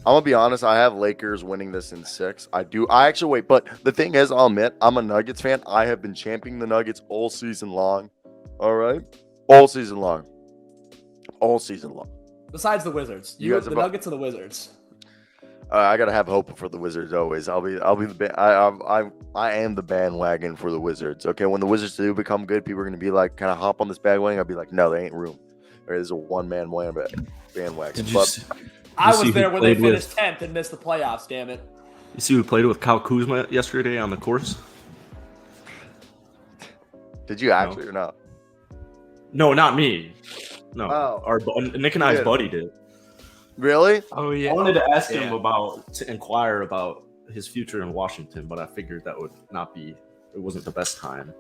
I'm gonna be honest. I have Lakers winning this in 6. I do. I actually wait, but the thing is, I'll admit, I'm a Nuggets fan. I have been championing the Nuggets all season long. All right, all season long, all season long. Besides the Wizards, You guys the have. Nuggets and the Wizards. I gotta have hope for the Wizards always. I'll be the I am the bandwagon for the Wizards. Okay, when the Wizards do become good, people are gonna be like, kind of hop on this bandwagon. I'll be like, no, there ain't room. There's a one-man bandwagon. I was there when they finished 10th and missed the playoffs. Damn it! You see who played with Kyle Kuzma yesterday on the course? Did you actually or not? No, not me. No, Oh. Nick and I's buddy did. Really? Oh yeah. I wanted to ask him to inquire about his future in Washington, but I figured that would not be. It wasn't the best time.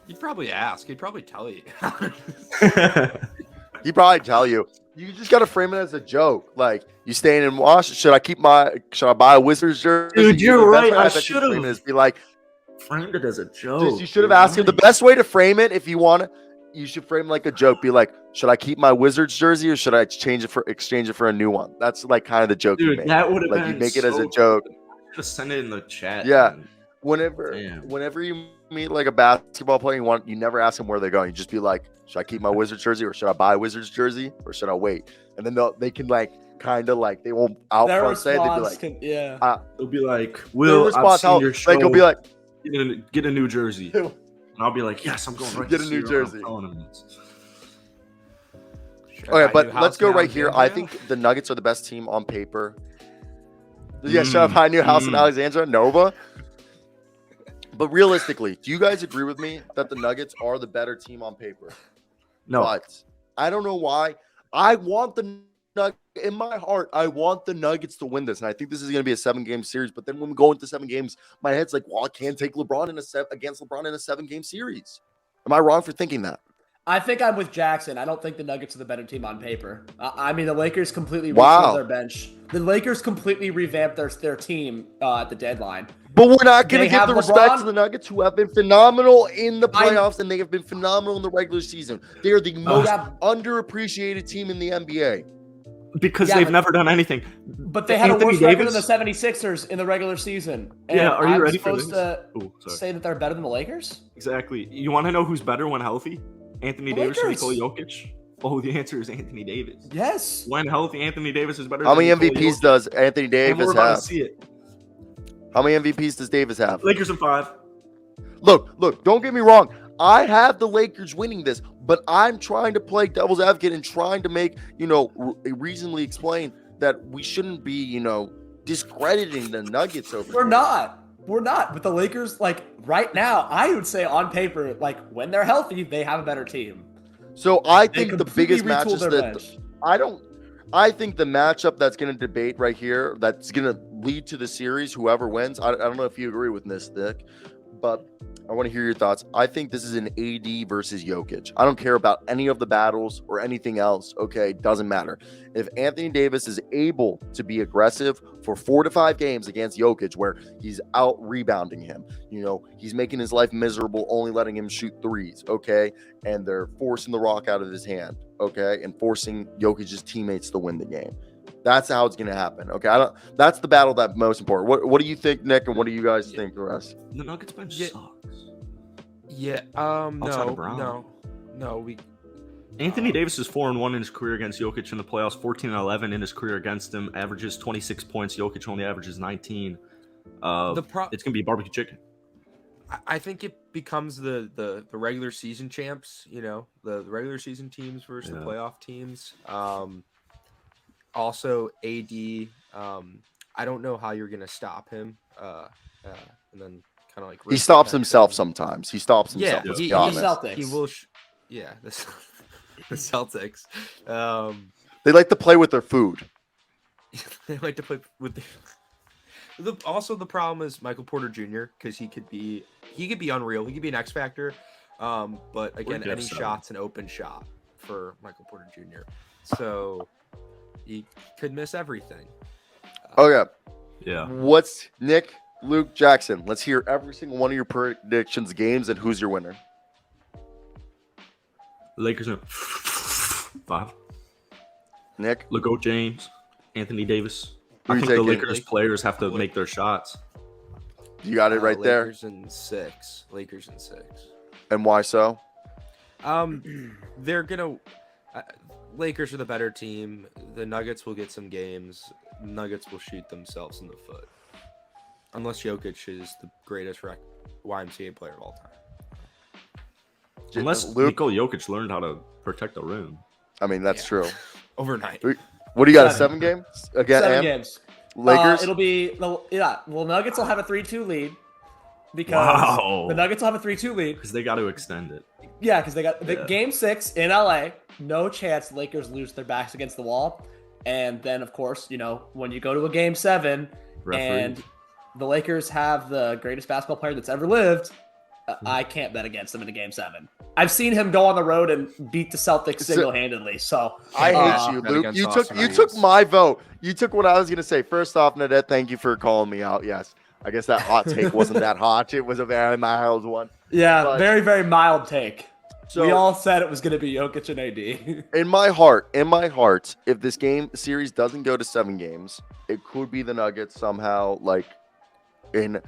You'd probably ask. He'd probably tell you. He'd probably tell you. You just gotta frame it as a joke. Like, you staying in Washington? Should I buy a Wizards jersey? Dude, you're right. I should should have. Be like, framed it as a joke. you should have asked him. The best way to frame it, if you want it, you should frame it like a joke. Be like, should I keep my Wizards jersey or should I exchange it for a new one? That's like kind of the joke. Dude, you make. that would have like been you make it as a joke. Just send it in the chat. Yeah. Whenever you meet like a basketball player, you never ask them where they're going. You just be like, should I keep my Wizards jersey or should I buy a Wizards jersey or should I wait? And then they can like kind of like they won't out front say it. They'd be like, they'll be like, Will, I've seen your show. Like, he'll be like, get a new jersey. And I'll be like, yes, I'm going right get a new jersey. Sure, okay, but let's go right here. I think the Nuggets are the best team on paper. Yeah, should I buy a new house in Alexandria, Nova? But realistically, do you guys agree with me that the Nuggets are the better team on paper? No. But I don't know why. I want the in my heart, I want the Nuggets to win this, and I think this is going to be a 7-game series. But then when we go into 7 games, my head's like, well, I can't take LeBron against LeBron in a 7-game series. Am I wrong for thinking that? I think I'm with Jackson. I don't think the Nuggets are the better team on paper. I mean, the Lakers completely retooled their bench. The Lakers completely revamped their team at the deadline. But we're not going to give the respect to the Nuggets, who have been phenomenal in the playoffs, and they have been phenomenal in the regular season. They are the most underappreciated team in the NBA. Because they've never done anything. But they had a worse record than the 76ers in the regular season. And are you ready for this? Supposed to say that they're better than the Lakers? Exactly. You want to know who's better when healthy? Anthony Davis or Nikola Jokic? Oh, the answer is Anthony Davis. Yes. When healthy, Anthony Davis is better. How many MVPs does Anthony Davis have? See it. How many MVPs does Davis have? Lakers in 5. Look, don't get me wrong. I have the Lakers winning this, but I'm trying to play devil's advocate and trying to make, reasonably explain that we shouldn't be, discrediting the Nuggets over We're not. But the Lakers, like, right now, I would say on paper, like, when they're healthy, they have a better team. So I think the biggest match is I think the matchup that's going to debate right here, that's going to lead to the series, whoever wins. I don't know if you agree with this, Nick, but I want to hear your thoughts. I think this is an AD versus Jokic. I don't care about any of the battles or anything else. Okay, doesn't matter. If Anthony Davis is able to be aggressive for 4 to 5 games against Jokic, where he's out rebounding him, he's making his life miserable, only letting him shoot threes, okay, and they're forcing the rock out of his hand, okay, and forcing Jokic's teammates to win the game. That's how it's going to happen. Okay, that's the battle that's most important. What do you think, Nick, and what do you guys think, the rest? The Nuggets bench sucks. Yeah. No. Anthony Davis is 4-1 in his career against Jokic in the playoffs. 14-11 in his career against him. Averages 26 points. Jokic only averages 19. It's going to be barbecue chicken. I think it becomes the regular season champs. The regular season teams versus the playoff teams. Also, AD, I don't know how you're going to stop him. And then kind of like... He stops himself sometimes. He stops himself. Yeah, he Celtics. He will... the Celtics. They like to play with their food. They like to play with Also, the problem is Michael Porter Jr., because he could be unreal. He could be an X factor. But again, any shot's an open shot for Michael Porter Jr. So... he could miss everything. Okay. Yeah. What's Nick, Luke, Jackson? Let's hear every single one of your predictions, games, and who's your winner. Lakers in 5. Nick? LeGo James. Anthony Davis. Who I you think the taking? Lakers players have to make their shots. You got it right there. Lakers in 6. And why so? They're gonna. Lakers are the better team. The Nuggets will get some games. Nuggets will shoot themselves in the foot, unless Jokic is the greatest YMCA player of all time. Unless Nikola Jokic learned how to protect the rim. I mean, that's true. Overnight. What do you got? A 7 game? Again, 7 games. Lakers? It'll be Nuggets will have a 3-2 lead because the Nuggets will have a 3-2 lead because they got to extend it. Yeah, because they got the game 6 in LA. No chance the Lakers lose their backs against the wall. And then, of course, when you go to a game 7 and the Lakers have the greatest basketball player that's ever lived, I can't bet against them in a game 7. I've seen him go on the road and beat the Celtics single-handedly. So I hate you, Luke. You took my vote. You took what I was gonna say. First off, Nadette, thank you for calling me out. Yes, I guess that hot take wasn't that hot. It was a very mild one. Yeah, but very, very mild take. So we all said it was going to be Jokic and AD. in my heart, if this game series doesn't go to 7 games, it could be the Nuggets somehow, like in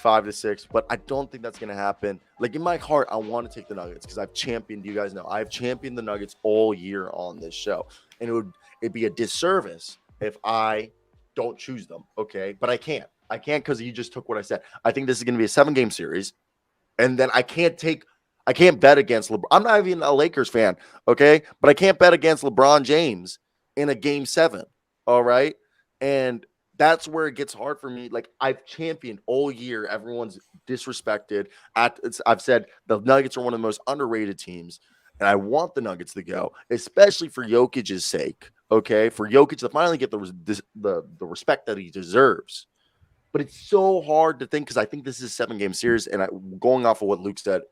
5 to 6. But I don't think that's going to happen. Like in my heart, I want to take the Nuggets because I've championed. You guys know I've championed the Nuggets all year on this show, and it'd be a disservice if I don't choose them. Okay, but I can't because you just took what I said. I think this is going to be a 7-game series, and then I can't bet against LeBron. I'm not even a Lakers fan, okay? But I can't bet against LeBron James in a game 7, all right? And that's where it gets hard for me. Like, I've championed all year. Everyone's disrespected. I've said the Nuggets are one of the most underrated teams, and I want the Nuggets to go, especially for Jokic's sake, okay? For Jokic to finally get the respect that he deserves. But it's so hard to think because I think this is a 7-game series, and going off of what Luke said,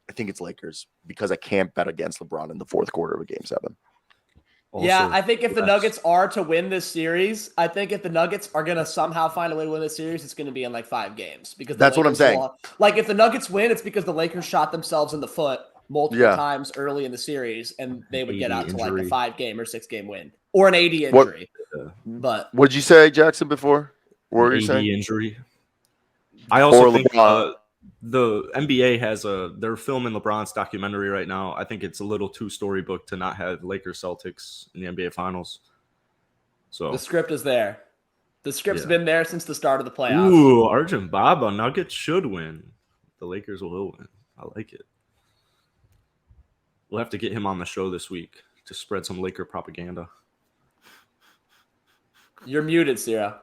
I think it's Lakers because I can't bet against LeBron in the 4th quarter of a game 7. Also, yeah, I think if the Nuggets are to win this series, I think if the Nuggets are going to somehow find a way to win this series, it's going to be in like 5 games. Because that's what I'm saying. Like if the Nuggets win, it's because the Lakers shot themselves in the foot multiple times early in the series, and they would get out to like a 5-game or 6-game win or an AD injury. But what did you say, Jackson? Before what were you saying? Injury. I also think the NBA has they're filming LeBron's documentary right now. I think it's a little too storybook to not have Lakers Celtics in the NBA Finals. So the script is there. The script's been there since the start of the playoffs. Ooh, Arjun Baba, Nuggets should win. The Lakers will win. I like it. We'll have to get him on the show this week to spread some Laker propaganda. You're muted, Cyro.